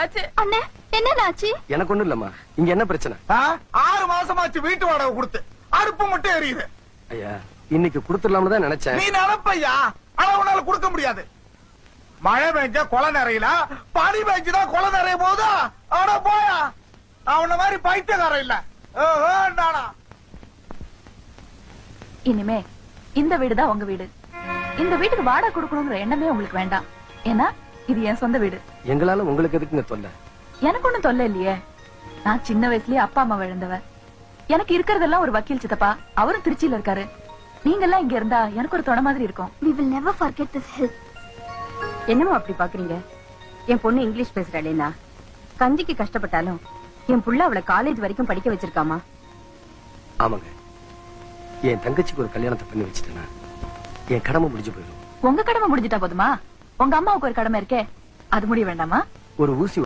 ஆச்சு. அண்ணே என்ன ஆச்சு? எனக்கு ஒண்ணும் இல்லம்மா. இங்க என்ன பிரச்சனை? 6 மாசமாச்சு வீட்டு வாடகை கொடுத்து அடுப்பு மட்டும் எரியுது. ஐயா இன்னைக்கு குடுத்துடலாம்னு தான் நினைச்சேன். நீ நினைப்பையா, ஆனா உன்னால கொடுக்க முடியாது. மழை பெஞ்சா கொலை நிறையல, பனி பெஞ்சுதான் கொலை நிறைய போதா. ஆனா போயா, அவன மாதிரி பைத்தியக்காரன் இல்ல. இனிமே இந்த வீடுதான் உங்க வீடு. இந்த வீட்டுக்கு வாடகை கொடுக்கணுங்கிற எண்ணமே உங்களுக்கு வேண்டாம். ஏன்னா இது என் சொந்த வீடு. எங்களால உங்களுக்கு எதுக்குங்க தொல்லை? எனக்கு ஒண்ணும் தொல்லை இல்லையே. நான் சின்ன வயசுலயே அப்பா அம்மா இழந்தவன். எனக்கு இருக்கிறதெல்லாம் ஒரு வக்கீல் சித்தப்பா, அவரும் திருச்சியில இருக்காரு. நீங்க எல்லாம் இங்க இருந்தா எனக்கு ஒரு தொட மாதிரி இருக்கும். We will never forget this help. என்னமோ அப்படி பாக்குறீங்க? என் பொண்ணு இங்கிலீஷ் பேசுறாளேனா, கஞ்சிக்கு கஷ்டப்பட்டாலும் என் புள்ள அவளை காலேஜ் வரைக்கும் படிக்க வச்சிருக்காமா. ஆமாங்க, என் தங்கச்சிக்கு ஒரு கல்யாணத்தை பண்ணி வச்சுட்டேன்னா என் கடமை முடிஞ்சு போயிடும். உங்க கடமை முடிஞ்சிட்டா போதுமா? உங்க அம்மாவுக்கு ஒரு கடமை இருக்கே, அது முடிய வேண்டாமா? ஒரு ஊசி